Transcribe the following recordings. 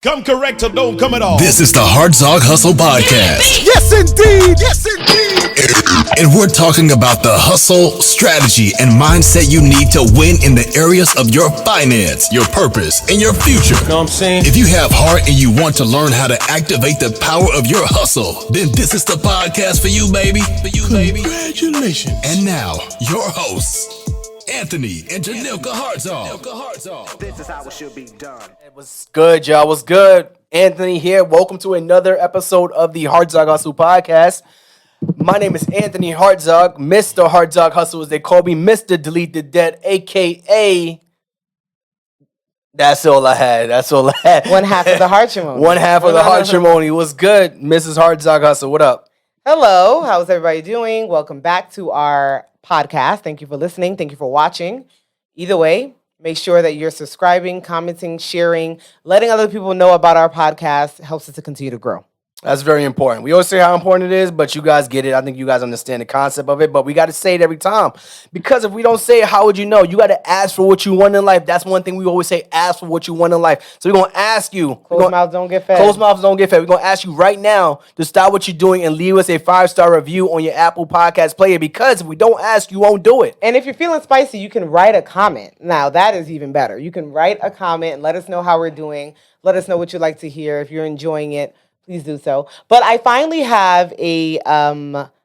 Come correct or don't come at all. This is the Hartzog Hustle Podcast. Yes, indeed. Yes, indeed. And we're talking about the hustle, strategy, and mindset you need to win in the areas of your finance, your purpose, and your future. Know what I'm saying? If you have heart and you want to learn how to activate the power of your hustle, then this is the podcast for you, baby. Congratulations. And now, your hosts, Anthony and Jhanilkas Hartzog. This is how it should be done. What's good, y'all? What's good? Anthony here. Welcome to another episode of the Hartzog Hustle Podcast. My name is Anthony Hartzog, Mr. Hartzog Hustle, as they call me, Mr. Delete the Debt, a.k.a. That's all I had. One half of the Hartzog. One half of the Hartzog. What's good, Mrs. Hartzog Hustle? What up? Hello. How's everybody doing? Welcome back to our podcast. Thank you for listening. Thank you for watching. Either way, make sure that you're subscribing, commenting, sharing, letting other people know about our podcast helps us to continue to grow. That's very important. We always say how important it is, but you guys get it. I think you guys understand the concept of it, but we got to say it every time. Because if we don't say it, how would you know? You got to ask for what you want in life. That's one thing we always say, ask for what you want in life. So we're going to ask you. Closed mouths don't get fed. Closed mouths don't get fed. We're going to ask you right now to stop what you're doing and leave us a 5-star review on your Apple Podcast player, because if we don't ask, you won't do it. And if you're feeling spicy, you can write a comment. Now, that is even better. You can write a comment and let us know how we're doing. Let us know what you'd like to hear. If you're enjoying it, please do so. But I finally have a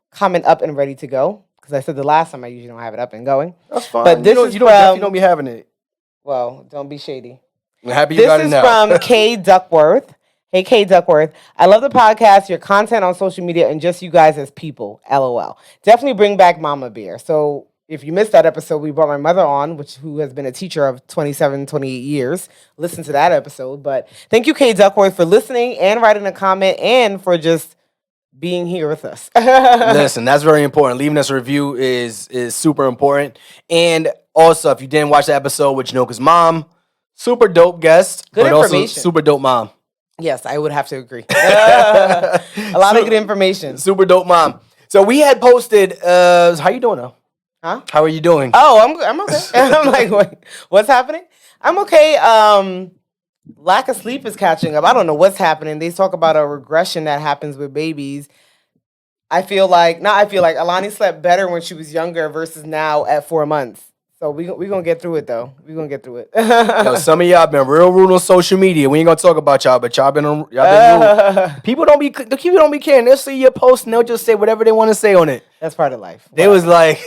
comment up and ready to go, because I said the last time I usually don't have it up and going. That's fine. But this you don't be having it. Well, don't be shady. I'm happy you got it now. This is from K. Duckworth. Hey, K. Duckworth. I love the podcast, your content on social media, and just you guys as people. LOL. Definitely bring back Mama Bear. So if you missed that episode, we brought my mother on, who has been a teacher of 27, 28 years. Listen to that episode. But thank you, K. Duckworth, for listening and writing a comment and for just being here with us. Listen, that's very important. Leaving us a review is super important. And also, if you didn't watch the episode with Jhanilkas' mom, super dope guest. Good but information. Also super dope mom. Yes, I would have to agree. A lot of good information. Super dope mom. So we had posted, how you doing now? Huh? How are you doing? Oh, I'm okay. I'm like, wait, what's happening? I'm okay. Lack of sleep is catching up. I don't know what's happening. They talk about a regression that happens with babies. I feel like Alani slept better when she was younger versus now at 4 months. So we gonna get through it though. We gonna get through it. Yo, some of y'all been real rude on social media. We ain't gonna talk about y'all, but y'all been rude. People don't be caring. They'll see your post and they'll just say whatever they want to say on it. That's part of life. They was like,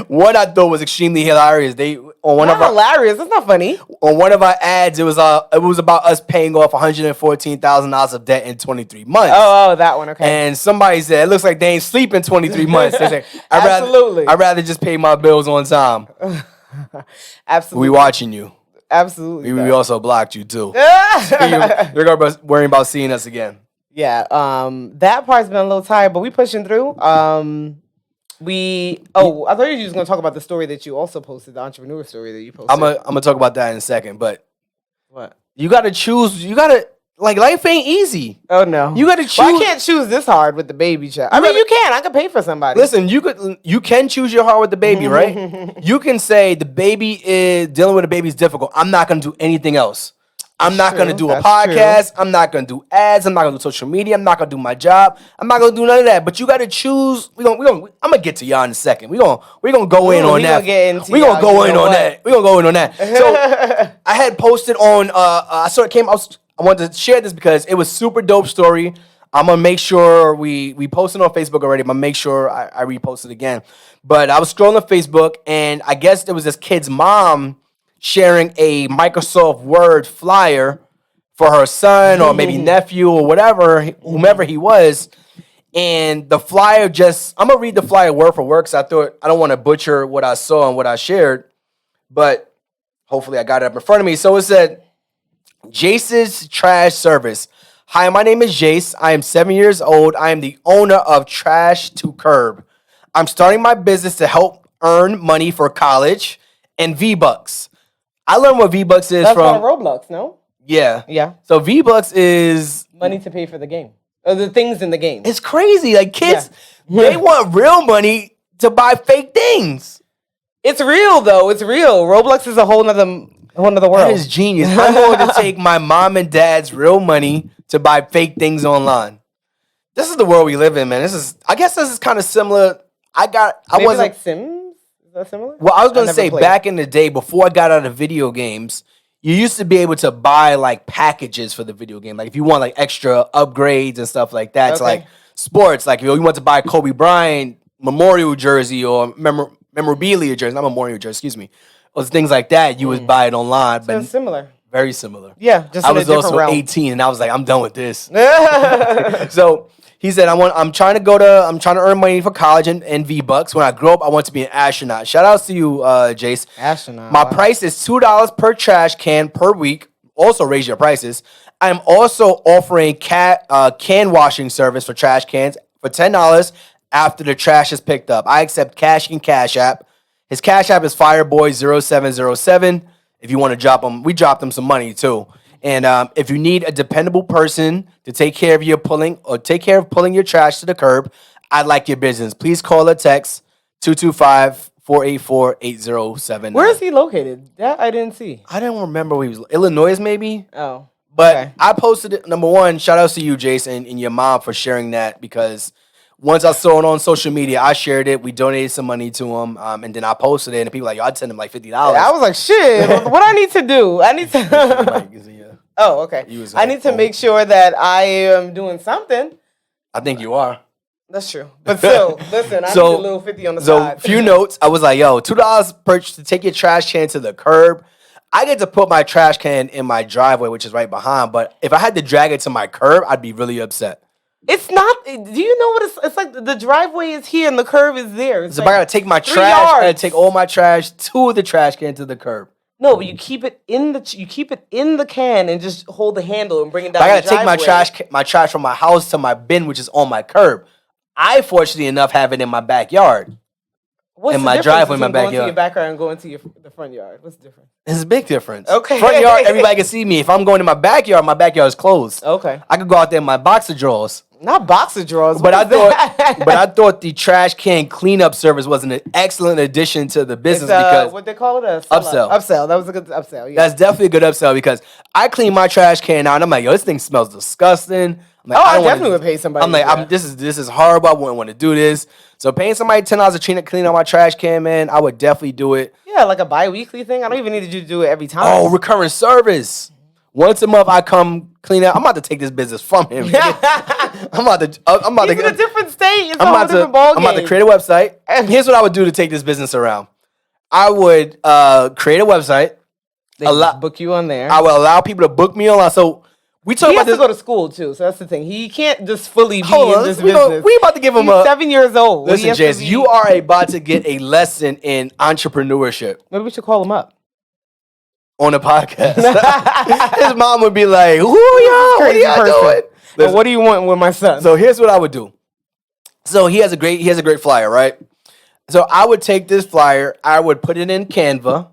one I thought was extremely hilarious. Hilarious. That's not funny. On one of our ads, it was about us paying off $114,000 of debt in 23 months. Oh, that one. Okay. And somebody said, it looks like they ain't sleep in 23 months. They say, Absolutely. I'd rather just pay my bills on time. Absolutely. We watching you. Absolutely. We also blocked you too. You're gonna worry about seeing us again. Yeah. That part's been a little tired, but we pushing through. I thought you were just gonna talk about the story that you also posted, the entrepreneur story that you posted. I'm gonna talk about that in a second, but what? You gotta choose. Like, life ain't easy. Oh no. You gotta choose. Well, I can't choose this hard with the baby child. I mean, you can. I can pay for somebody. Listen, you can choose your heart with the baby, right? You can say dealing with a baby is difficult. I'm not gonna do anything else. I'm not going to do a podcast. True. I'm not going to do ads. I'm not going to do social media. I'm not going to do my job. I'm not going to do none of that. But you got to choose. I'm going to get to y'all in a second. We're going to go in on that. We're going to go in on that. We're going to go in on that. So I had posted on, I wanted to share this because it was super dope story. I'm going to make sure we posted on Facebook already. I'm going to make sure I repost it again. But I was scrolling Facebook and I guess there was this kid's mom sharing a Microsoft Word flyer for her son or maybe nephew or whomever he was. And the flyer I'm going to read the flyer word for word because I thought I don't want to butcher what I saw and what I shared. But hopefully I got it up in front of me. So it said, Jace's Trash Service. Hi, my name is Jayce. I am 7 years old. I am the owner of Trash to Curb. I'm starting my business to help earn money for college and V-Bucks. I learned what V-Bucks is from Roblox, no? Yeah. Yeah. So V-Bucks is money to pay for the game. Or the things in the game. It's crazy. Like kids, they want real money to buy fake things. It's real though. It's real. Roblox is a whole nother One of the world. That is genius. I'm going to take my mom and dad's real money to buy fake things online. This is the world we live in, man. I guess this is kind of similar. Maybe like Sims? Is that similar? Well, I was going to say back in the day, before I got out of video games, you used to be able to buy like packages for the video game. Like if you want like extra upgrades and stuff like that. It's like sports. Like if you want to buy Kobe Bryant memorial jersey or memorabilia jersey, not memorial jersey, excuse me. Or things like that, you would buy it online. So but it's similar. Very similar. Yeah, just I in a was different also realm. 18 and I was like, I'm done with this. So he said, I'm trying to earn money for college and V-Bucks. When I grow up, I want to be an astronaut. Shout outs to you, Jace. Astronaut. My price is $2 per trash can per week. Also raise your prices. I'm also offering can washing service for trash cans for $10 after the trash is picked up. I accept cash and Cashapp. His Cashapp is Fireboy0707. If you want to drop him, we dropped him some money too. And if you need a dependable person to take care of pulling your trash to the curb, I'd like your business. Please call or text 225-484-8079. Where is he located? That I didn't see. I don't remember where he was. Illinois, maybe? Oh. But okay. I posted it. Number one, shout outs to you, Jace, and your mom for sharing that, because once I saw it on social media, I shared it. We donated some money to him, and then I posted it, and people were like, yo, I'd send him like $50. I was like, shit, what I need to do? I need to... Oh, okay. I need to make sure that I am doing something. I think you are. That's true. But still, listen, I need a little 50 on the side. So, few notes. I was like, yo, $2 per to take your trash can to the curb. I get to put my trash can in my driveway, which is right behind, but if I had to drag it to my curb, I'd be really upset. It's not. Do you know what it's like? The driveway is here and the curb is there. So if I gotta take my trash, I gotta take all my trash to the trash can to the curb. No, but you keep it in the can and just hold the handle and bring it down. I gotta take my trash from my house to my bin, which is on my curb. I, fortunately enough, have it in my backyard. What's in my driveway, in my backyard. Going to your backyard and going to the front yard. What's the difference? It's a big difference. Okay. Front yard, everybody can see me. If I'm going to my backyard is closed. Okay. I could go out there in my boxer drawers. Not boxer drawers. But I thought the trash can cleanup service was an excellent addition to the business because what they call it, upsell. Upsell. That was a good upsell. Yeah. That's definitely a good upsell because I clean my trash can out and I'm like, yo, this thing smells disgusting. I'm like, I definitely would pay somebody. I'm like, this is horrible. I wouldn't want to do this. So paying somebody $10 to clean out my trash can, man, I would definitely do it. Yeah, like a bi-weekly thing. I don't even need you to do it every time. Oh, recurring service. Once a month, I come clean out. I'm about to take this business from him. He's in a different state. It's a different ballgame. I'm about to create a website. And here's what I would do to take this business around. I would create a website. They book you on there. I would allow people to book me online. So we talk about this. He has to go to school too. So that's the thing. He can't just fully be in this business. We about to give him He's 7 years old. Listen, Jayce, you are about to get a lesson in entrepreneurship. Maybe we should call him up. On a podcast. His mom would be like, who are y'all? What are y'all doing? Listen, what do you want with my son? So here's what I would do. So he has a great flyer, right? So I would take this flyer, I would put it in Canva.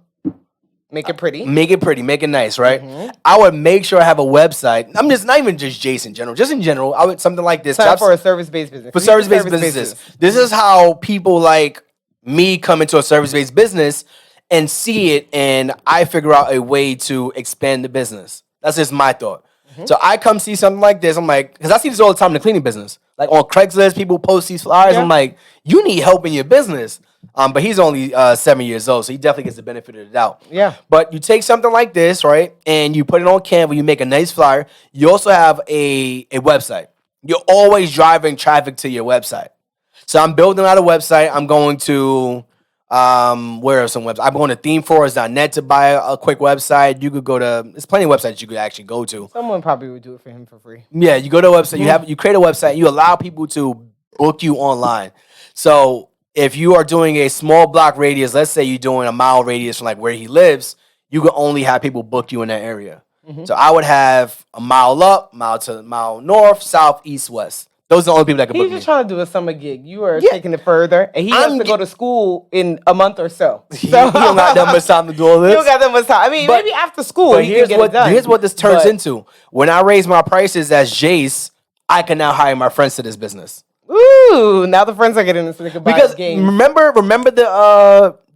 Make it pretty. Make it nice, right? Mm-hmm. I would make sure I have a website. I'm just not even just Jace in general. Just in general, I would something like this. Time for a service-based business. For service-based businesses. This is how people like me come into a service-based business and see it, and I figure out a way to expand the business. That's just my thought. Mm-hmm. So I come see something like this. I'm like, because I see this all the time in the cleaning business. Like on Craigslist, people post these flyers. Yeah. I'm like, you need help in your business. But he's only 7 years old, so he definitely gets the benefit of the doubt. Yeah. But you take something like this, right, and you put it on Canva, you make a nice flyer. You also have a website. You're always driving traffic to your website. So I'm building out a website. I'm going to... where are some websites? I'm going to themeforest.net to buy a quick website. You could go to, there's plenty of websites you could actually go to. Someone probably would do it for him for free. Yeah, you go to a website, you create a website, you allow people to book you online. So if you are doing a small block radius, let's say you're doing a mile radius from like where he lives, you can only have people book you in that area. Mm-hmm. So I would have a mile up, mile north, south, east, west. Those are the only people that can book me. He's just trying to do a summer gig. You are taking it further. And he has to go to school in a month or so. He don't got that much time to do all this. He don't got that much time. I mean, maybe after school he can get it done. Here's what this turns into. When I raise my prices as Jace, I can now hire my friends to this business. Ooh, now the friends are getting into the goodbye game. Remember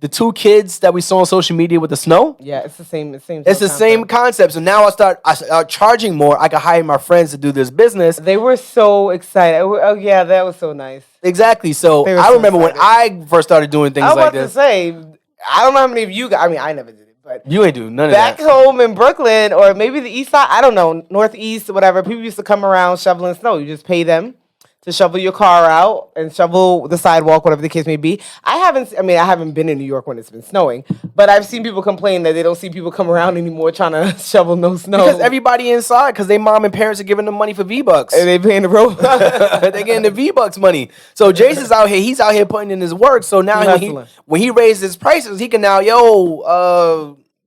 the 2 kids that we saw on social media with the snow. Yeah, it's the same. It's the same concept. So now I start charging more. I can hire my friends to do this business. They were so excited. Oh yeah, that was so nice. Exactly. So I remember when I first started doing things like this. I was about to say, I don't know how many of you guys. I mean, I never did it, but you ain't do none of that. that. Back home in Brooklyn or maybe the East Side, I don't know, Northeast, whatever. People used to come around shoveling snow. You just pay them to shovel your car out and shovel the sidewalk, whatever the case may be. I haven't been in New York when it's been snowing, but I've seen people complain that they don't see people come around anymore trying to shovel no snow. Because everybody inside, because their mom and parents are giving them money for V-Bucks. And they paying the road. They're getting the V-Bucks money. So Jace is out here. He's out here putting in his work. So now when he raises his prices, he can now,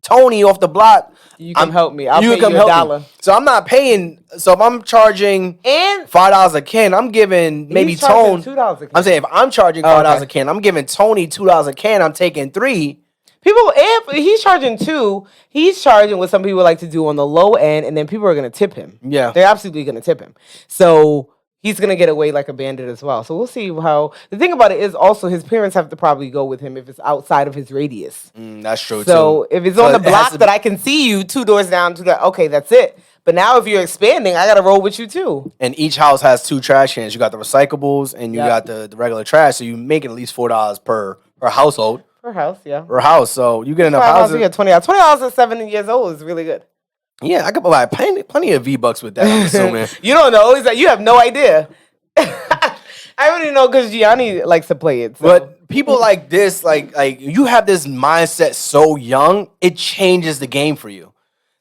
Tony off the block. You can help me. I'll pay you $1. So I'm not paying. So if I'm charging $5 a can, I'm giving maybe Tony $2 a can. I'm saying if I'm charging $5 a can, I'm giving Tony $2 a can. I'm taking 3. People, if he's charging 2, he's charging what some people like to do on the low end, and then people are going to tip him. Yeah, they're absolutely going to tip him. So he's going to get away like a bandit as well. So we'll see how. The thing about it is also his parents have to probably go with him if it's outside of his radius. That's true, too. So if it's on the block that I can see you 2 doors down, okay, that's it. But now if you're expanding, I got to roll with you, too. And each house has 2 trash cans. You got the recyclables and you got the regular trash. So you make at least $4 per household. Per house, yeah. Per house. So you get enough houses. You get $20. $20 at 7 years old is really good. Yeah, I could buy plenty of V-Bucks with that, I'm assuming. You don't know. It's like you have no idea. I already know because Gianni likes to play it. So. But people like this, like you have this mindset so young, it changes the game for you.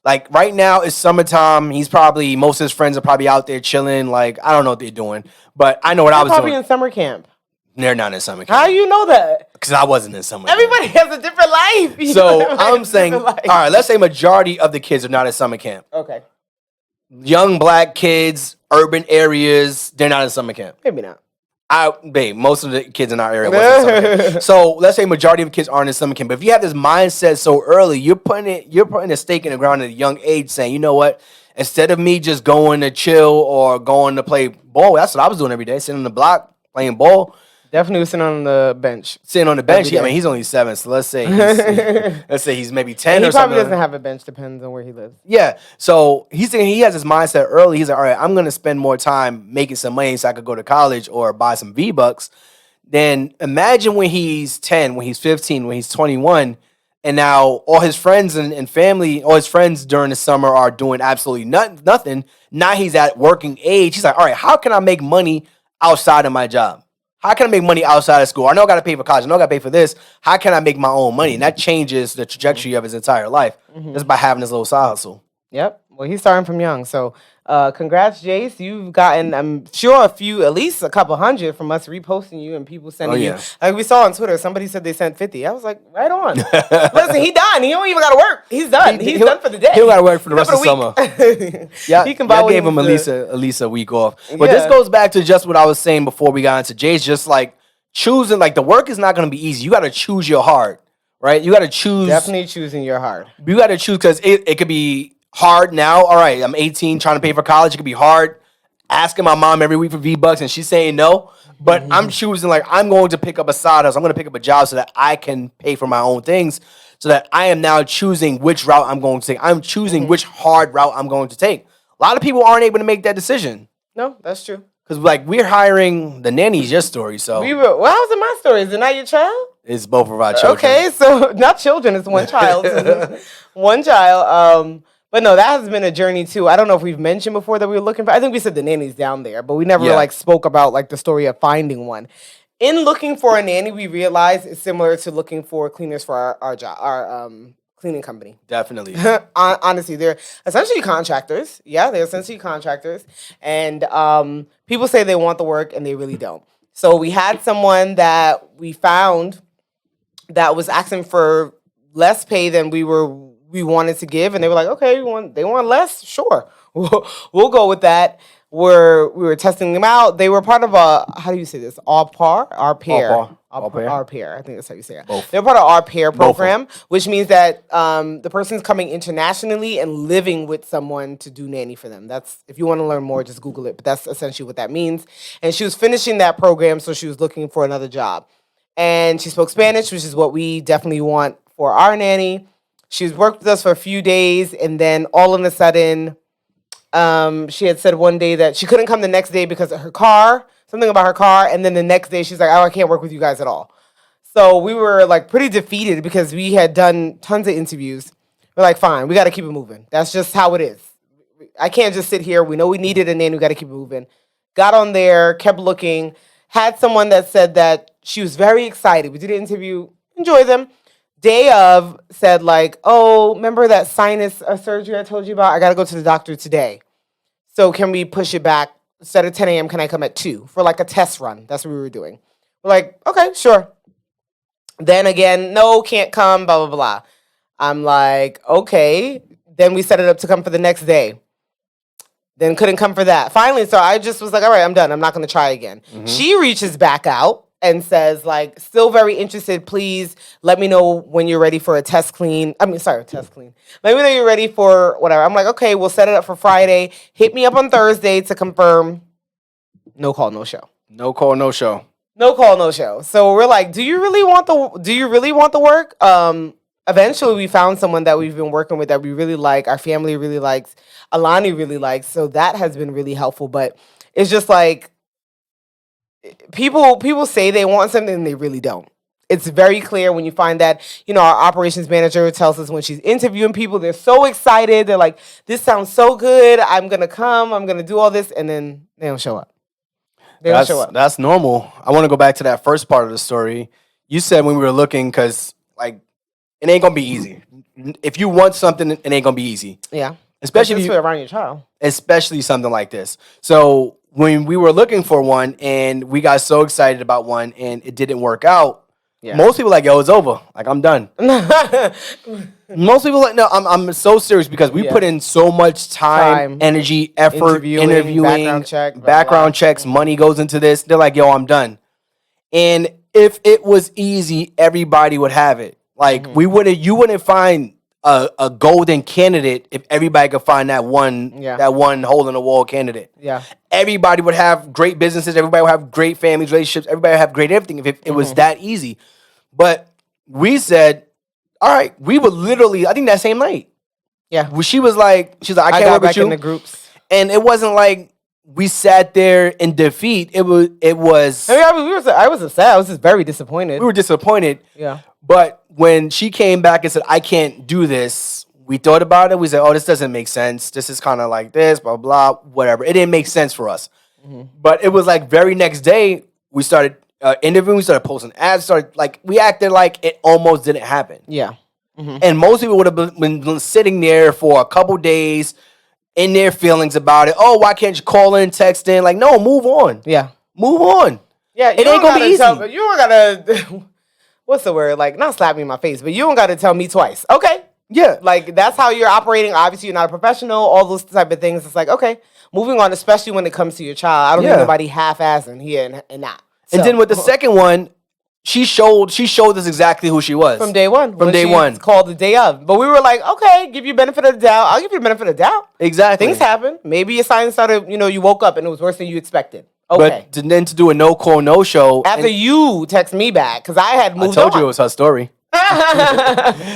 Like right now it's summertime. Most of his friends are probably out there chilling. Like I don't know what they're doing, but I know what I was doing. Probably in summer camp. They're not in summer camp. How you know that? Because I wasn't in summer camp. Everybody has a different life. So I'm saying, all right, let's say majority of the kids are not in summer camp. Okay. Young black kids, urban areas, they're not in summer camp. Maybe not. Most of the kids in our area wasn't in summer camp. So let's say majority of kids aren't in summer camp. But if you have this mindset so early, you're putting a stake in the ground at a young age, saying, you know what? Instead of me just going to chill or going to play ball, that's what I was doing every day, sitting on the block playing ball. Definitely was sitting on the bench. Sitting on the bench. Yeah, I mean, he's only 7, so let's say he's maybe 10 or something. He probably doesn't have a bench. Depends on where he lives. Yeah, so he's thinking he has his mindset early. He's like, all right, I'm gonna spend more time making some money so I could go to college or buy some V-Bucks. Then imagine when he's 10, when he's 15, when he's 21, and now all his friends and family, all his friends during the summer are doing absolutely nothing. Now he's at working age. He's like, all right, how can I make money outside of my job? How can I make money outside of school? I know I got to pay for college. I know I got to pay for this. How can I make my own money? And that changes the trajectory of his entire life just by having this little side hustle. Yep. Well, he's starting from young. So congrats, Jayce. You've gotten, I'm sure, at least a couple hundred from us reposting you and people sending you. Like we saw on Twitter, somebody said they sent 50. I was like, right on. Listen, he done. He don't even got to work. He's done. He's done for the day. He don't got to work for the rest of the summer. Yeah, he can buy I gave him at least a week off. But this goes back to just what I was saying before we got into Jayce. Just like choosing, like the work is not going to be easy. You got to choose your heart, right? You got to choose. Definitely choosing your heart. You got to choose because it could be hard now. All right, I'm 18, trying to pay for college. It could be hard. Asking my mom every week for V-Bucks and she's saying no. But I'm choosing, like, I'm going to pick up a side hustle. I'm going to pick up a job so that I can pay for my own things. So that I am now choosing which route I'm going to take. I'm choosing which hard route I'm going to take. A lot of people aren't able to make that decision. No, that's true. Because, like, we're hiring the nanny's your story, so. Well, how's it my story? Is it not your child? It's both of our children. Okay, so not children. It's one child. One child. But no, that has been a journey too. I don't know if we've mentioned before that we were looking for. I think we said the nanny's down there, but we never spoke about like the story of finding one. In looking for a nanny, we realized it's similar to looking for cleaners for our job, our cleaning company. Definitely. Honestly, they're essentially contractors. Yeah, they're essentially contractors, and people say they want the work and they really don't. So we had someone that we found that was asking for less pay than we wanted to give, and they were like, okay, they want less? Sure. We'll go with that. We were testing them out. They were part of how do you say this? Au pair? Our pair. Our pair. I think that's how you say it. Both. They're part of our pair program, which means that the person's coming internationally and living with someone to do nanny for them. That's, if you want to learn more, just Google it. But that's essentially what that means. And she was finishing that program, so she was looking for another job. and she spoke Spanish, which is what we definitely want for our nanny. She's worked with us for a few days, and then all of a sudden, she had said one day that she couldn't come the next day because of her car, something about her car, and then the next day she's like, oh, I can't work with you guys at all. So we were like pretty defeated because we had done tons of interviews. We're like, fine, we got to keep it moving. That's just how it is. I can't just sit here. We know we needed a nanny. We got to keep it moving. Got on there, kept looking, had someone that said that she was very excited. We did an interview, enjoy them. Day of said like, oh, remember that sinus surgery I told you about? I got to go to the doctor today. So can we push it back? Instead of 10 a.m., can I come at 2 for like a test run? That's what we were doing. We're like, okay, sure. Then again, no, can't come, blah, blah, blah. I'm like, okay. Then we set it up to come for the next day. Then couldn't come for that. Finally, so I just was like, all right, I'm done. I'm not going to try again. Mm-hmm. She reaches back out and says, like, still very interested. Please let me know when you're ready for a test clean. Let me know you're ready for whatever. I'm like, okay, we'll set it up for Friday. Hit me up on Thursday to confirm. No call, no show. No call, no show. No call, no show. So we're like, do you really want the work? Eventually, we found someone that we've been working with that we really like. Our family really likes. Alani really likes. So that has been really helpful. But it's just like people say they want something and they really don't. It's very clear when you find that, our operations manager tells us when she's interviewing people, they're so excited. They're like, this sounds so good. I'm going to come. I'm going to do all this. And then they don't show up. That's normal. I want to go back to that first part of the story. You said when we were looking, because like, it ain't gonna be easy. If you want something, it ain't gonna be easy. Yeah. Especially if you around your child. Especially something like this. So when we were looking for one and we got so excited about one and it didn't work out, most people like, yo, it's over. Like, I'm done. Most people like, no, I'm so serious because we put in so much time, energy, effort, interviewing, background checks, money goes into this. They're like, yo, I'm done. And if it was easy, everybody would have it. Like, you wouldn't find a golden candidate if everybody could find that one hole in the wall candidate. Yeah. Everybody would have great businesses. Everybody would have great families, relationships. Everybody would have great everything if it was that easy. But we said, all right, we would literally, I think that same night. Yeah. She's like, I can't work with you. In the groups. And it wasn't like we sat there in defeat. I was upset. I was just very disappointed. We were disappointed. Yeah. But when she came back and said, I can't do this, we thought about it. We said, oh, this doesn't make sense. This is kind of like this, blah, blah, whatever. It didn't make sense for us. Mm-hmm. But it was like very next day, we started interviewing, we started posting ads, we acted like it almost didn't happen. Yeah. Mm-hmm. And most people would have been sitting there for a couple days in their feelings about it. Oh, why can't you call in, text in? Like, no, move on. Yeah. Move on. Yeah, it ain't going to be easy. You don't got to... What's the word? Like, not slap me in my face, but you don't got to tell me twice. Okay. Yeah. Like, that's how you're operating. Obviously, you're not a professional, all those type of things. It's like, okay, moving on, especially when it comes to your child. I don't need nobody half-assing here and not. So. And then with the second one, she showed us exactly who she was. From day one. It's called the day of. But we were like, okay, give you benefit of the doubt. I'll give you the benefit of the doubt. Exactly. Things happen. Maybe your sign started, you woke up and it was worse than you expected. Okay. But then to do a no call, no show. After you text me back, because I had moved on. I told you it was her story.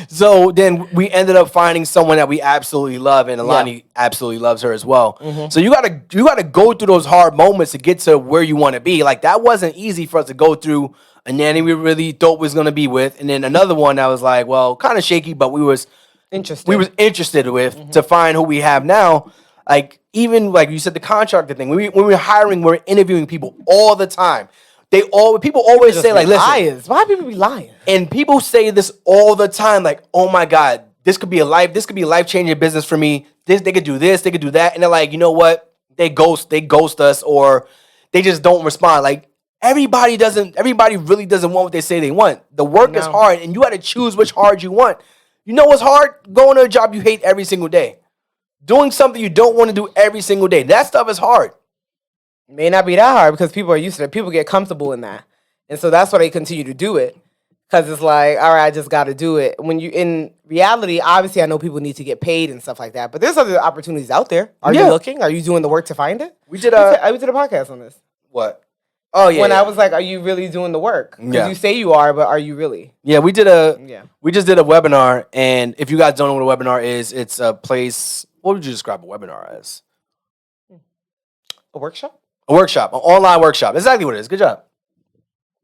So then we ended up finding someone that we absolutely love, and Alani absolutely loves her as well. Mm-hmm. So you gotta go through those hard moments to get to where you want to be. Like, that wasn't easy for us to go through a nanny we really thought was gonna be with, and then another one that was like, well, kind of shaky, but we was interested with to find who we have now. Like, even like you said, the contractor thing. When we're hiring, we're interviewing people all the time. People always say, like, listen, liars. Why people be lying? And people say this all the time, like, oh my God, this could be a life-changing business for me. They could do this, they could do that. And they're like, you know what? They ghost us, or they just don't respond. Like, everybody really doesn't want what they say they want. The work is hard, and you got to choose which hard you want. You know what's hard? Going to a job you hate every single day. Doing something you don't want to do every single day. That stuff is hard. May not be that hard because people are used to it. People get comfortable in that. And so that's why they continue to do it. Because it's like, all right, I just got to do it. When you, in reality, obviously I know people need to get paid and stuff like that. But there's other opportunities out there. Are you looking? Are you doing the work to find it? We did a podcast on this. What? Oh yeah. When I was like, "Are you really doing the work?" Because you say you are, but are you really? Yeah, we just did a webinar, and if you guys don't know what a webinar is, it's a place. What would you describe a webinar as? A workshop? A workshop, an online workshop. Exactly what it is. Good job.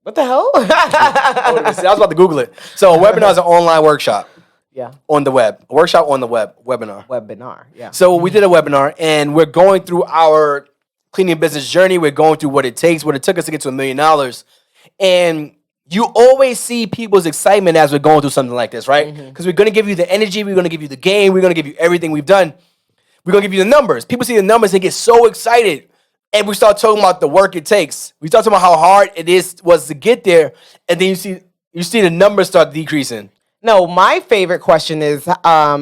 What the hell? I was about to Google it. So a webinar is an online workshop. Yeah. On the web. A workshop on the web. Webinar. Webinar, yeah. So we did a webinar, and we're going through our cleaning business journey. We're going through what it takes, what it took us to get to $1 million. And you always see people's excitement as we're going through something like this, right? Because we're going to give you the energy. We're going to give you the game. We're going to give you everything we've done. We're going to give you the numbers. People see the numbers and get so excited. And we start talking about the work it takes. We start talking about how hard it was to get there. And then you see the numbers start decreasing. No, my favorite question is how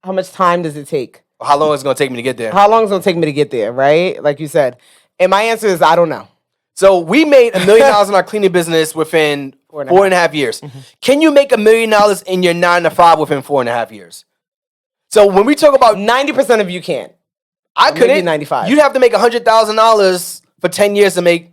much time does it take? How long is it going to take me to get there? How long is it going to take me to get there, right? Like you said. And my answer is I don't know. So we made $1 million in our cleaning business within 4.5 years. Can you make $1 million in your 9-to-5 within 4.5 years? So when we talk about 90% of you can't. I couldn't. Maybe 95. You'd have to make $100,000 for 10 years to make.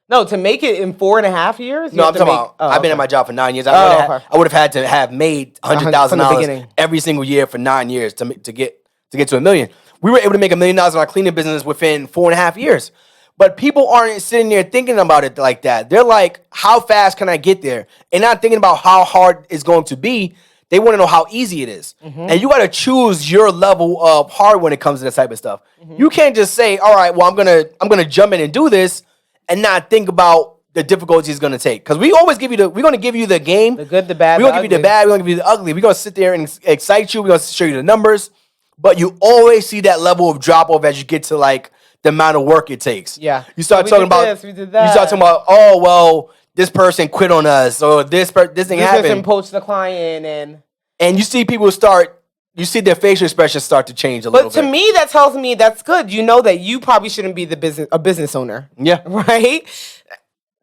No, to make it in 4.5 years. No, I'm talking about. I've been at my job for 9 years. I would have had to have made $100,000 every single year for 9 years to get to $1 million. We were able to make $1 million in our cleaning business within 4.5 years. But people aren't sitting there thinking about it like that. They're like, how fast can I get there? And not thinking about how hard it's going to be. They want to know how easy it is. And you got to choose your level of hard when it comes to this type of stuff. You can't just say, all right, well, I'm gonna jump in and do this and not think about the difficulties it's gonna take. Because we always we're gonna give you the game. The good, the bad, we're gonna give you the bad, we're gonna give you the ugly. We're gonna sit there and excite you, we're gonna show you the numbers, but you always see that level of drop off as you get to like the amount of work it takes. Yeah. You start talking about this, we did that. You start talking about, oh well, this person quit on us, or this thing happened. This person poached the client and you see people you see their facial expressions start to change a little bit. But to me, that tells me that's good. You know that you probably shouldn't be a business owner. Yeah. Right?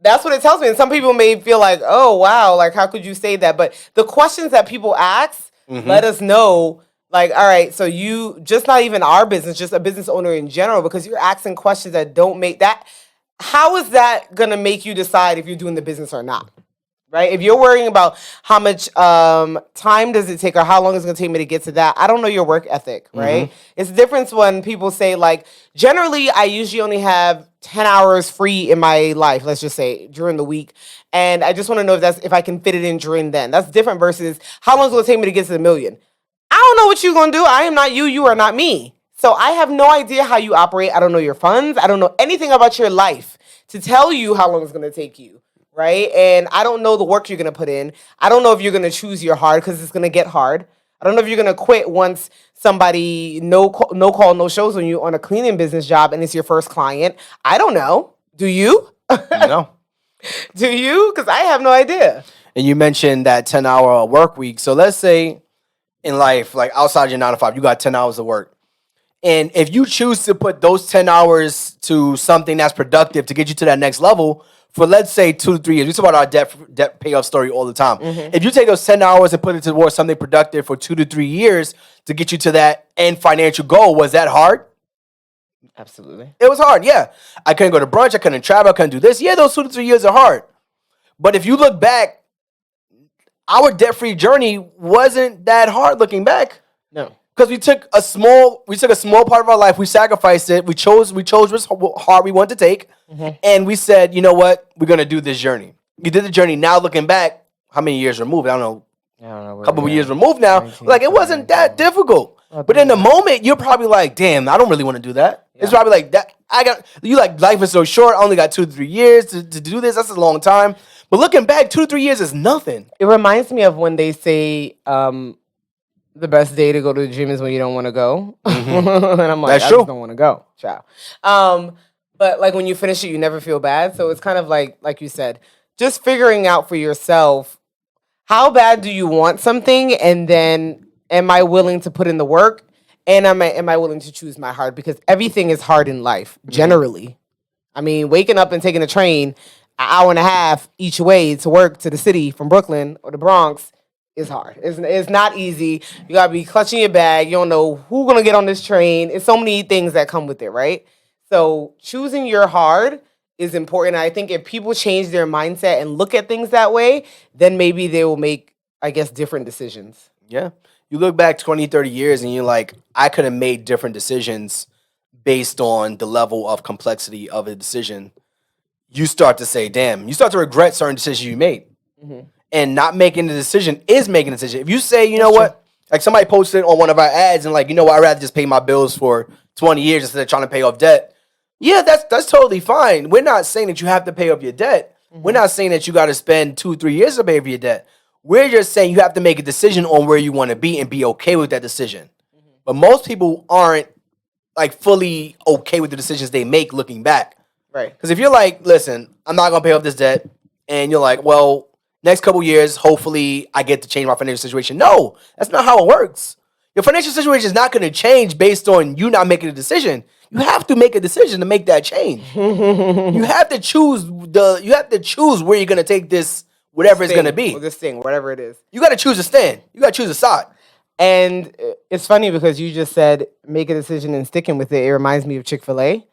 That's what it tells me. And some people may feel like, oh, wow, like how could you say that? But the questions that people ask let us know, like, all right, so you, just not even our business, just a business owner in general, because you're asking questions that don't make that. How is that going to make you decide if you're doing the business or not? Right? If you're worrying about how much time does it take or how long it's going to take me to get to that, I don't know your work ethic, right? It's the difference when people say, like, generally, I usually only have 10 hours free in my life, let's just say, during the week. And I just want to know if I can fit it in during then. That's different versus how long is it going to take me to get to the million? I don't know what you're going to do. I am not you. You are not me. So I have no idea how you operate. I don't know your funds. I don't know anything about your life to tell you how long it's going to take you. Right? And I don't know the work you're going to put in. I don't know if you're going to choose your hard because it's going to get hard. I don't know if you're going to quit once somebody no call, no shows on you on a cleaning business job and it's your first client. I don't know. Do you? No. Do you? Because I have no idea. And you mentioned that 10-hour work week. So let's say in life, like outside your 9-to-5, you got 10 hours of work. And if you choose to put those 10 hours to something that's productive to get you to that next level, for let's say 2 to 3 years, we talk about our debt payoff story all the time. If you take those 10 hours and put it towards something productive for 2 to 3 years to get you to that end financial goal, was that hard? Absolutely. It was hard, yeah. I couldn't go to brunch, I couldn't travel, I couldn't do this. Yeah, those 2 to 3 years are hard. But if you look back, our debt-free journey wasn't that hard looking back. No. Because we took a small part of our life, we sacrificed it, we chose what hard we wanted to take, and we said, you know what, we're gonna do this journey. We did the journey. Now looking back, how many years removed? I don't know. A couple of years removed now. 19, like it wasn't that difficult. But in the moment, you're probably like, damn, I don't really want to do that. Yeah. It's probably like that. Life is so short. I only got 2 to 3 years to do this. That's a long time. But looking back, 2 to 3 years is nothing. It reminds me of when they say, the best day to go to the gym is when you don't want to go. And I'm like, That's I true. just don't want to go. Ciao. But like when you finish it, you never feel bad. So it's kind of like you said, just figuring out for yourself, how bad do you want something? And then am I willing to put in the work? And am I willing to choose my hard? Because everything is hard in life, generally. I mean, waking up and taking a train an hour and a half each way to work to the city from Brooklyn or the Bronx is hard. It's not easy. You gotta be clutching your bag. You don't know who's gonna get on this train. It's so many things that come with it, right? So choosing your hard is important. I think if people change their mindset and look at things that way, then maybe they will make, I guess, different decisions. Yeah. You look back 20, 30 years and you're like, I could have made different decisions based on the level of complexity of a decision. You start to say, damn, you start to regret certain decisions you made. And not making the decision is making a decision. If you say, you know what, like somebody posted on one of our ads and like, you know what, I'd rather just pay my bills for 20 years instead of trying to pay off debt. Yeah, that's totally fine. We're not saying that you have to pay off your debt. We're not saying that you got to spend 2-3 years to pay off your debt. We're just saying you have to make a decision on where you want to be and be okay with that decision. But most people aren't like fully okay with the decisions they make looking back. Right. Because if you're like, listen, I'm not going to pay off this debt, and you're like, well, next couple years, hopefully I get to change my financial situation. No, that's not how it works. Your financial situation is not going to change based on you not making a decision. You have to make a decision to make that change. You have to choose where you're going to take this, whatever it's going to be. Or this thing, whatever it is. You got to choose a stand. You got to choose a side. And it's funny because you just said make a decision and sticking with it. It reminds me of ChickfilA.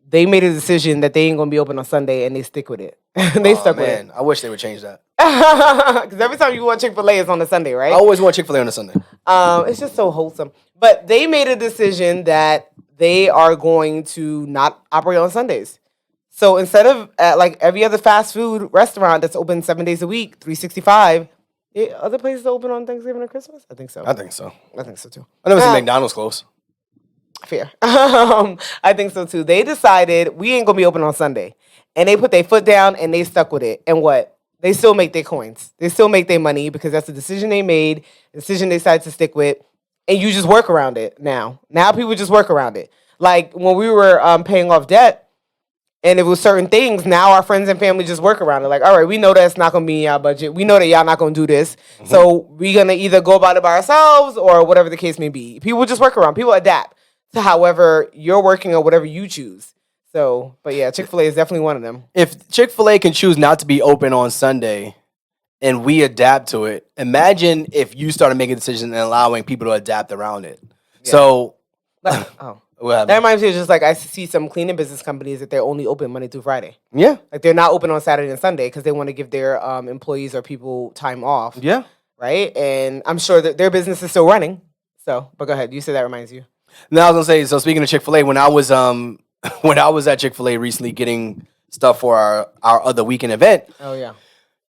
They made a decision that they ain't going to be open on Sunday, and they stick with it. They stuck with it. I wish they would change that. Because every time you want ChickfilA, it's on a Sunday, right? I always want Chick-fil-A on a Sunday. It's just so wholesome. But they made a decision that they are going to not operate on Sundays. So instead of like every other fast food restaurant that's open 7 days a week, 365, other places open on Thanksgiving and Christmas? I think so. I think so. I think so too. I never seen McDonald's close. Fair. I think so too. They decided we ain't gonna be open on Sunday, and they put their foot down and they stuck with it. And what? They still make their coins. They still make their money because that's the decision they made, the decision they decided to stick with, and you just work around it now. Now people just work around it. Like when we were paying off debt, and it was certain things. Now our friends and family just work around it. Like, all right, we know that's not gonna be in our budget. We know that y'all not gonna do this, so we're gonna either go about it by ourselves or whatever the case may be. People just work around. People adapt to however you're working or whatever you choose. So, but yeah, Chick-fil-A is definitely one of them. If Chick-fil-A can choose not to be open on Sunday and we adapt to it, imagine if you started making decisions and allowing people to adapt around it. Yeah. So, that reminds me of just like I see some cleaning business companies that they're only open Monday through Friday. Yeah. Like they're not open on Saturday and Sunday because they want to give their employees or people time off. Yeah. Right? And I'm sure that their business is still running. So, but go ahead. You said that reminds you. No, I was gonna say. So speaking of Chick-fil-A, when I was at Chick-fil-A recently getting stuff for our other weekend event. Oh yeah.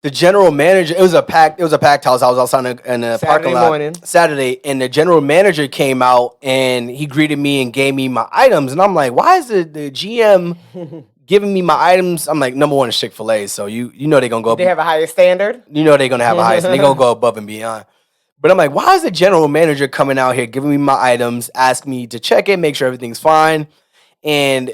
The general manager. It was a packed house. I was outside in a parking lot Saturday, and the general manager came out and he greeted me and gave me my items, and I'm like, why is the GM giving me my items? I'm like, number one is Chick-fil-A, so you know they're gonna go. They have a higher standard. You know they're gonna have a higher. They're gonna go above and beyond. But I'm like, why is the general manager coming out here giving me my items, asking me to check it, make sure everything's fine? And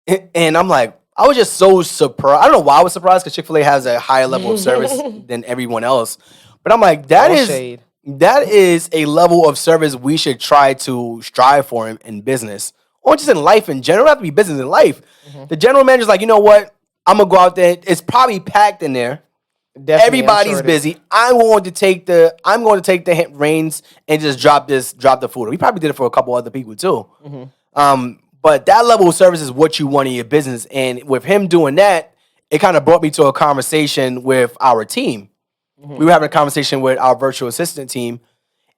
I'm like, I was just so surprised. I don't know why I was surprised because Chick-fil-A has a higher level of service than everyone else. But I'm like, that is a level of service we should try to strive for in business. Or just in life in general. It doesn't have to be business in life. The general manager's like, you know what? I'm going to go out there. It's probably packed in there. Definitely, everybody's busy. I'm going to take the reins and just drop the food. We probably did it for a couple other people too. But that level of service is what you want in your business. And with him doing that, it kind of brought me to a conversation with our team. We were having a conversation with our virtual assistant team,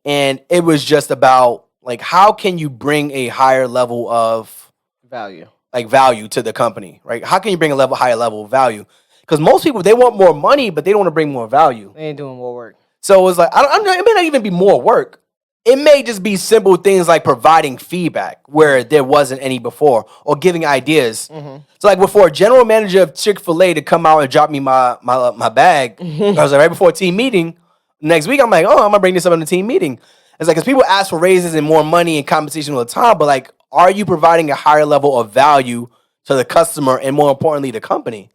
and it was just about like how can you bring a higher level of value to the company, right? How can you bring higher level of value? Because most people, they want more money, but they don't want to bring more value. They ain't doing more work. So it was like, it may not even be more work. It may just be simple things like providing feedback where there wasn't any before or giving ideas. So like before, general manager of Chick-fil-A to come out and drop me my bag, I was like right before a team meeting. Next week, I'm like, oh, I'm going to bring this up in the team meeting. It's like, because people ask for raises and more money and compensation all the time, but like, are you providing a higher level of value to the customer and more importantly, the company?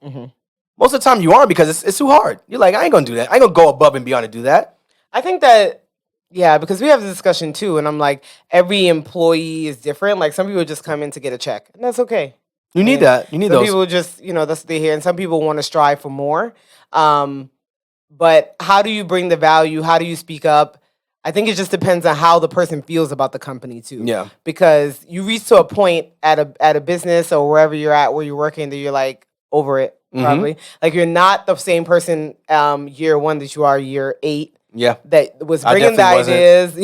Most of the time you aren't because it's too hard. You're like, I ain't going to do that. I ain't going to go above and beyond to do that. I think that, yeah, because we have this discussion too, and I'm like, every employee is different. Like some people just come in to get a check, and that's okay. You need that. You need some those. People just, that's what they hear, and some people want to strive for more. But how do you bring the value? How do you speak up? I think it just depends on how the person feels about the company too. Yeah. Because you reach to a point at a business or wherever you're at where you're working that you're like over it probably. Like you're not the same person year 1 that you are year 8. Yeah. That was bringing the ideas.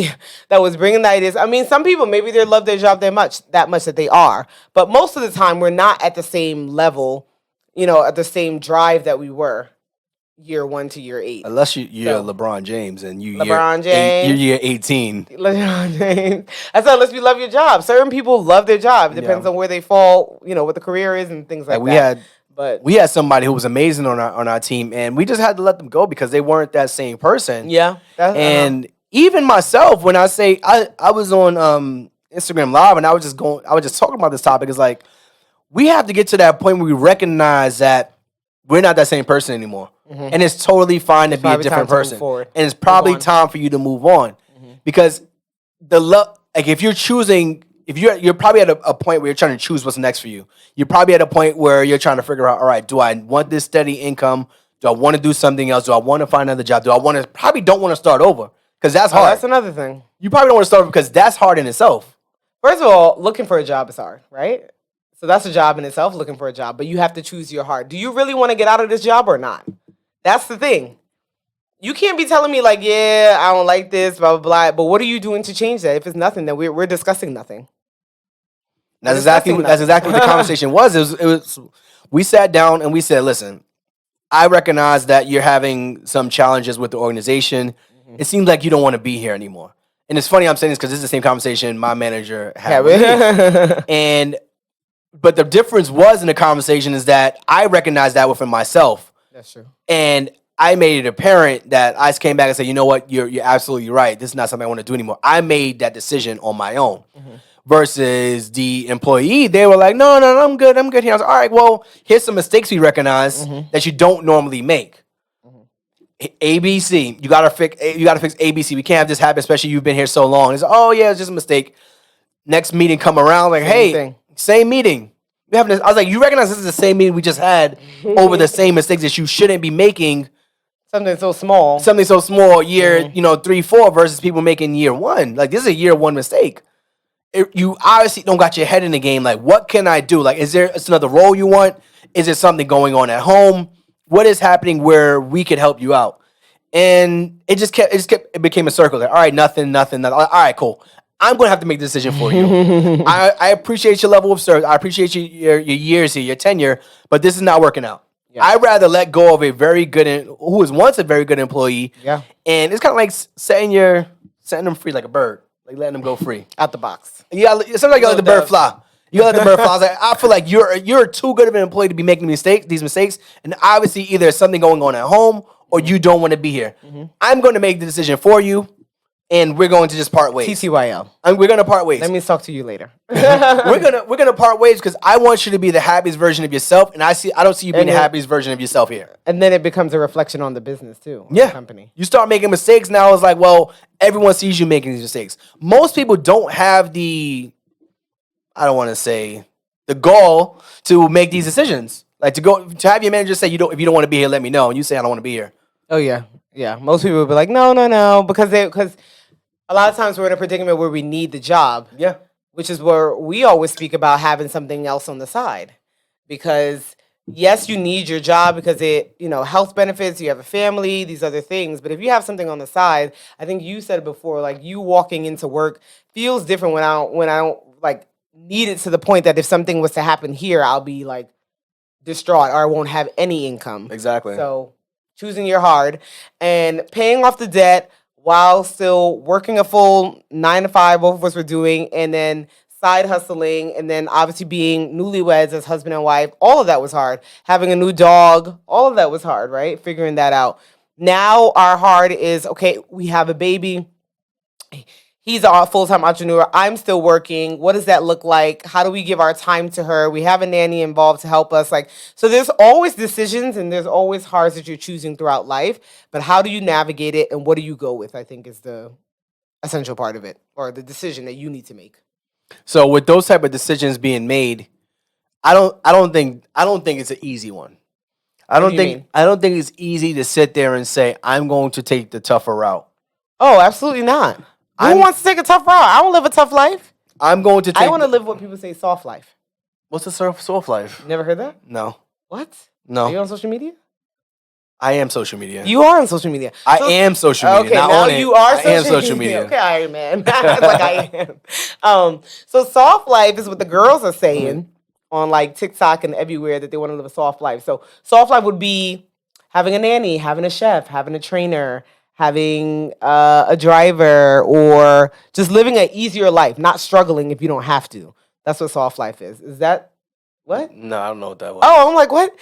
That was bringing the ideas. I mean, some people maybe they love their job that much that they are, but most of the time we're not at the same level, at the same drive that we were year 1 to year 8. Unless you're LeBron James and you're James. year 18. LeBron James. I said, unless you love your job. Certain people love their job. It depends on where they fall, what the career is and things like that. We had somebody who was amazing on our team, and we just had to let them go because they weren't that same person. Yeah. And even myself, when I say I was on Instagram Live and I was just talking about this topic, it's like we have to get to that point where we recognize that we're not that same person anymore. And it's totally fine to be a different person. And it's probably time for you to move on. Because if you're choosing, you're probably at a point where you're trying to choose what's next for you. You're probably at a point where you're trying to figure out, all right, do I want this steady income? Do I want to do something else? Do I want to find another job? Probably don't want to start over because that's hard. That's another thing. You probably don't want to start over because that's hard in itself. First of all, looking for a job is hard, right? So that's a job in itself, looking for a job. But you have to choose your heart. Do you really want to get out of this job or not? That's the thing. You can't be telling me like, yeah, I don't like this, blah, blah, blah. But what are you doing to change that? If it's nothing, then we're discussing nothing. That's exactly what the conversation was. It was. We sat down and we said, listen, I recognize that you're having some challenges with the organization. It seems like you don't want to be here anymore. And it's funny I'm saying this because this is the same conversation my manager had with me. But the difference was in the conversation is that I recognized that within myself. That's true. And I made it apparent that I came back and said, you know what, you're absolutely right. This is not something I want to do anymore. I made that decision on my own. Versus the employee, they were like, no, I'm good here. I was like, all right, well, here's some mistakes we recognize that you don't normally make. ABC, you gotta fix ABC. We can't have this happen, especially you've been here so long. It's it's just a mistake. Next meeting come around, like, same meeting. I was like, you recognize this is the same meeting we just had over the same mistakes that you shouldn't be making. Something so small, year 3, 4 versus people making year 1. Like this is a year 1 mistake. You obviously don't got your head in the game. Like, what can I do? Like, is there another role you want? Is there something going on at home? What is happening where we could help you out? And it became a circle. Like, all right, nothing. All right, cool. I'm going to have to make the decision for you. I appreciate your level of service. I appreciate your years here, your tenure, but this is not working out. Yeah. I'd rather let go of who was once a very good employee. Yeah. And it's kind of like setting them free like a bird. Like letting them go free out the box. Sometimes you gotta let the bird fly. You gotta let the bird fly. I feel like you're too good of an employee to be making these mistakes, and obviously either there's something going on at home or you don't want to be here. I'm going to make the decision for you, and we're going to just part ways. TTYL. And we're going to part ways. Let me talk to you later. we're gonna part ways because I want you to be the happiest version of yourself, and I don't see you being the happiest version of yourself here. And then it becomes a reflection on the business too. The company. You start making mistakes now. It's like, well, everyone sees you making these mistakes. Most people don't have the gall to make these decisions. Like to have your manager say if you don't want to be here, let me know. And you say I don't want to be here. Oh yeah. Most people will be like, no, because a lot of times we're in a predicament where we need the job. Yeah. Which is where we always speak about having something else on the side. Because yes, you need your job because it, health benefits, you have a family, these other things. But if you have something on the side, I think you said it before, like you walking into work feels different when I don't like need it to the point that if something was to happen here, I'll be like distraught or I won't have any income. Exactly. So choosing your hard and paying off the debt while still working a full 9 to 5, both of us were doing, and then side hustling, and then obviously being newlyweds as husband and wife, all of that was hard. Having a new dog, all of that was hard, right? Figuring that out. Now our hard is, okay, we have a baby. He's a full-time entrepreneur. I'm still working. What does that look like? How do we give our time to her? We have a nanny involved to help us. So there's always decisions and there's always hards that you're choosing throughout life. But how do you navigate it and what do you go with, I think, is the essential part of it, or the decision that you need to make. So with those type of decisions being made, I don't think it's an easy one. I don't think it's easy to sit there and say, I'm going to take the tougher route. Oh, absolutely not. Who wants to take a tough route? I don't live a tough life. I'm going to take... I want to live what people say soft life. What's the soft life? Never heard that? No. What? No. Are you on social media? I am social media. You are on social media. I am social media. Okay, now you are I am social media. Okay, Iron Man. Like I am. So soft life is what the girls are saying on like TikTok and everywhere that they want to live a soft life. So soft life would be having a nanny, having a chef, having a trainer, having a driver, or just living an easier life, not struggling if you don't have to. That's what soft life is. Is that what? No, I don't know what that was. Oh, I'm like, what?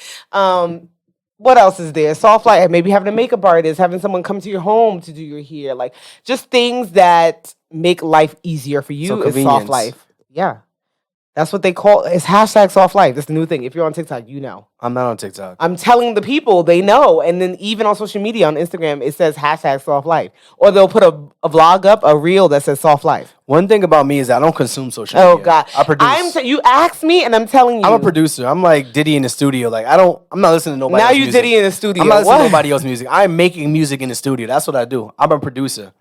What else is there? Soft life, maybe having a makeup artist, having someone come to your home to do your hair. Like, just things that make life easier for you is soft life. Yeah. That's what they call it's hashtag soft life. That's the new thing. If you're on TikTok, you know. I'm not on TikTok. I'm telling the people, they know. And then even on social media, on Instagram, it says hashtag soft life. Or they'll put a vlog up, a reel that says soft life. One thing about me is that I don't consume social media. Oh, God. I produce. You asked me, and I'm telling you. I'm a producer. I'm like Diddy in the studio. Like, I'm not listening to nobody now else's you music. Diddy in the studio. I'm not listening to nobody else's music. I'm making music in the studio. That's what I do. I'm a producer.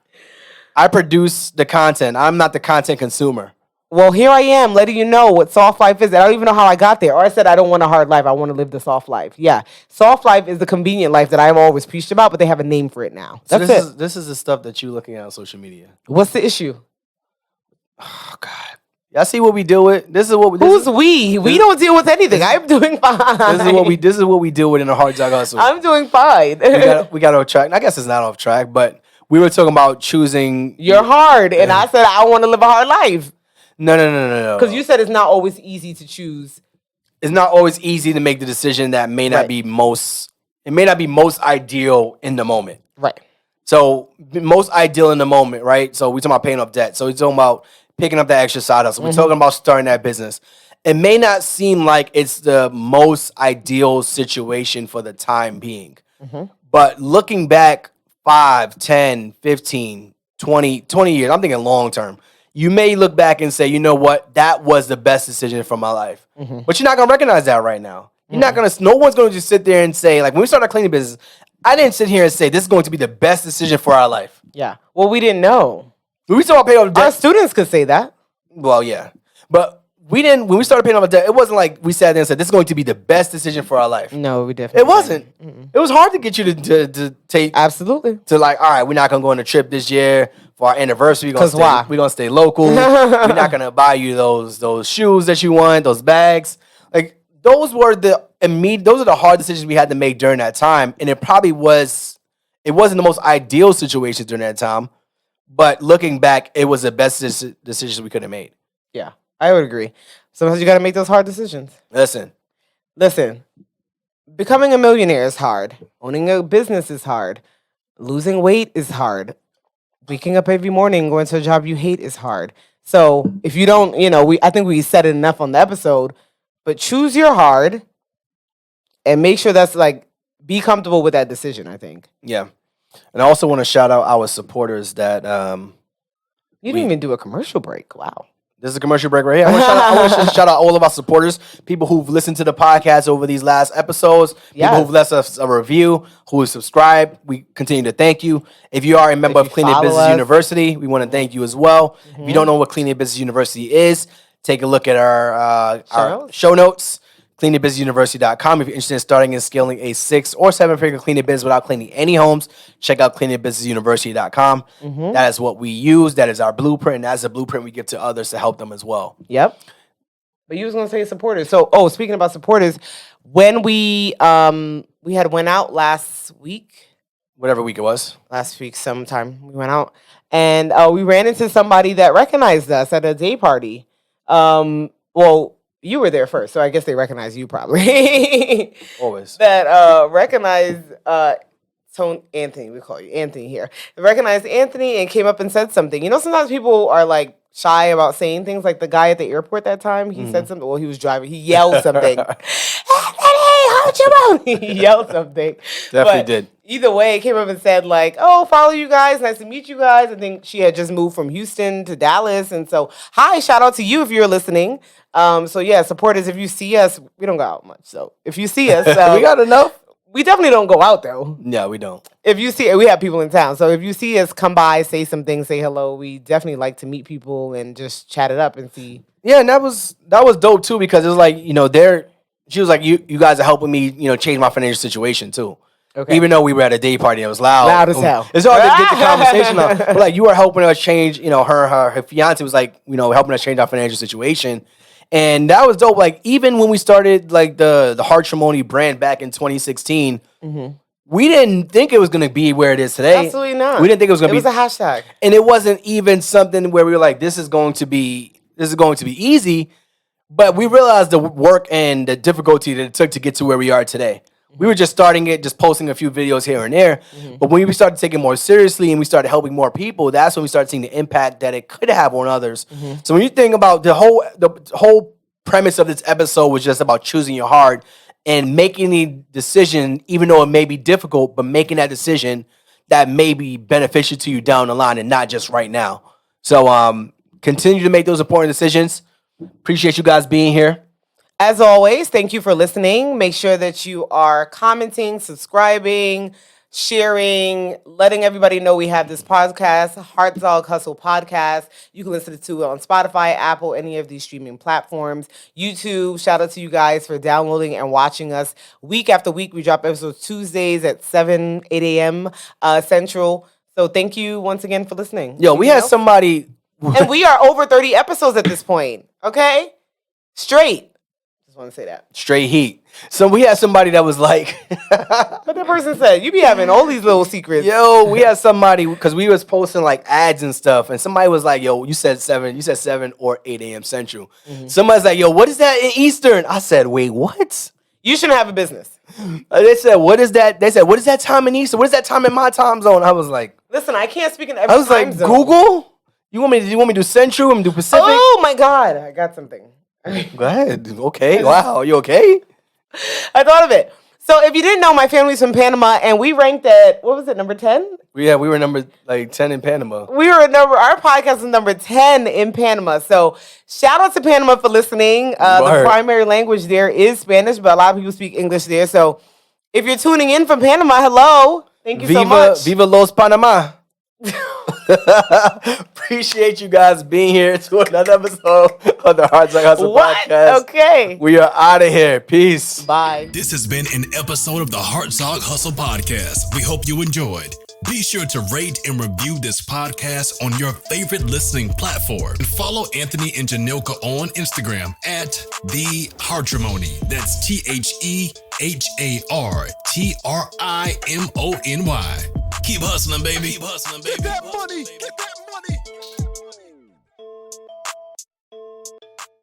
I produce the content. I'm not the content consumer. Well, here I am letting you know what soft life is. I don't even know how I got there. Or I said I don't want a hard life. I want to live the soft life. Yeah. Soft life is the convenient life that I've always preached about, but they have a name for it now. That's it. This is the stuff that you're looking at on social media. What's the issue? Oh, God. Y'all see what we deal with? This is what we... Who's we? We don't deal with anything. I'm doing fine. This is what we deal with in a Hartzog hustle. I'm doing fine. we got off track. I guess it's not off track, but we were talking about choosing... You're hard, and I said I want to live a hard life. No. Because you said it's not always easy to choose. It's not always easy to make the decision that may not be most... It may not be most ideal in the moment. Right. So, most ideal in the moment, right? So, we're talking about paying off debt. So, we're talking about picking up that extra side hustle. We're talking about starting that business. It may not seem like it's the most ideal situation for the time being. But looking back 5, 10, 15, 20 years, I'm thinking long term, you may look back and say, you know what, that was the best decision for my life. But you're not going to recognize that right now. You're not going to, no one's going to just sit there and say, like when we started our cleaning business, I didn't sit here and say, this is going to be the best decision for our life. Yeah. Well, we didn't know. When we started paying off debt. Our students could say that. Well, yeah. But we didn't, when we started paying off debt, it wasn't like we sat there and said, this is going to be the best decision for our life. No, we definitely It wasn't. It was hard to get you to take. Absolutely. To like, all right, we're not going to go on a trip this year for our anniversary. We're going to stay local. We're not going to buy you those shoes that you want, those bags. Like, those are the hard decisions we had to make during that time. And it wasn't the most ideal situation during that time. But looking back, it was the best decision we could have made. Yeah, I would agree. Sometimes you got to make those hard decisions. Listen. Becoming a millionaire is hard. Owning a business is hard. Losing weight is hard. Waking up every morning, going to a job you hate is hard. So if you don't, I think we said it enough on the episode, but choose your hard and make sure that's like, be comfortable with that decision, I think. Yeah. And I also want to shout out our supporters that... you didn't even do a commercial break. Wow. This is a commercial break right here. I want to shout out all of our supporters, people who've listened to the podcast over these last episodes, people who've left us a review, who have subscribed. We continue to thank you. If you are a member of Clean Your Business University, we want to thank you as well. If you don't know what Clean Your Business University is, take a look at our show notes. CleanYourBusinessUniversity.com. If you're interested in starting and scaling a 6 or 7-figure cleaning business without cleaning any homes, check out CleanYourBusinessUniversity.com. That is what we use. That is our blueprint, and that's a blueprint we give to others to help them as well. Yep. But you was gonna say supporters. So, speaking about supporters, when we had went out last week, whatever week it was, last week sometime we went out, and we ran into somebody that recognized us at a day party. You were there first, so I guess they recognize you probably. Always. That recognized Anthony, we call you Anthony here. Recognized Anthony and came up and said something. Sometimes people are like shy about saying things. Like the guy at the airport that time, he said something. Well, he was driving. He yelled something. Anthony, hold your mouth. He yelled something. Definitely did. Either way, came up and said like, "Oh, follow you guys. Nice to meet you guys." I think she had just moved from Houston to Dallas, and so hi, shout out to you if you're listening. So yeah, supporters, if you see us, we don't got out much. So if you see us, we got enough. We definitely don't go out though. No, we don't. If you see, we have people in town. So if you see us come by, say something, say hello. We definitely like to meet people and just chat it up and see. Yeah, and that was dope too because it was like she was like you guys are helping me change my financial situation too. Okay. Even though we were at a day party, it was loud as hell. It's hard to get the conversation out. But like you were helping us change. Her fiance was like helping us change our financial situation. And that was dope. Like even when we started like the Hartzog brand back in 2016, we didn't think it was going to be where it is today. Absolutely not. We didn't think it was going to be. It was a hashtag, and it wasn't even something where we were like, this is going to be easy. But we realized the work and the difficulty that it took to get to where we are today. We were just starting it, just posting a few videos here and there. But when we started taking it more seriously and we started helping more people, that's when we started seeing the impact that it could have on others. So when you think about the whole premise of this episode was just about choosing your heart and making the decision, even though it may be difficult, but making that decision that may be beneficial to you down the line and not just right now. So continue to make those important decisions. Appreciate you guys being here. As always, thank you for listening. Make sure that you are commenting, subscribing, sharing, letting everybody know we have this podcast, Hartzog Hustle Podcast. You can listen to it on Spotify, Apple, any of these streaming platforms. YouTube, shout out to you guys for downloading and watching us week after week. We drop episodes Tuesdays at 8 a.m. Central. So thank you once again for listening. Yo, we had somebody... and we are over 30 episodes at this point, okay? Straight. Want to say that straight heat. So we had somebody that was like, but that person said you be having all these little secrets. Yo, we had somebody because we was posting like ads and stuff, and somebody was like, "Yo, you said 7 or 8 a.m. Central." Somebody's like, "Yo, what is that in Eastern?" I said, "Wait, what? You shouldn't have a business." They said, "What is that?" They said, "What is that time in Eastern? What is that time in my time zone?" I was like, "Listen, I can't speak in every time zone." I was like, "Google, you want me to do Central? I'm do Pacific?" Oh my God, I got something. Go ahead. Okay. Wow. You okay? I thought of it. So if you didn't know, my family's from Panama, and we ranked at, what was it, number 10? Yeah, we were number 10 in Panama. Our podcast is number 10 in Panama. So shout out to Panama for listening. The primary language there is Spanish, but a lot of people speak English there. So if you're tuning in from Panama, hello. Thank you so much. Viva los Panama. Appreciate you guys being here to another episode of the Hartzog Hustle Podcast. Okay. We are out of here. Peace. Bye. This has been an episode of the Hartzog Hustle Podcast. We hope you enjoyed. Be sure to rate and review this podcast on your favorite listening platform. And follow Anthony and Jhanilkas on Instagram at The Hartrimony. That's TheHartrimony. Keep hustling, baby. Keep hustling, baby. Get that money. Get that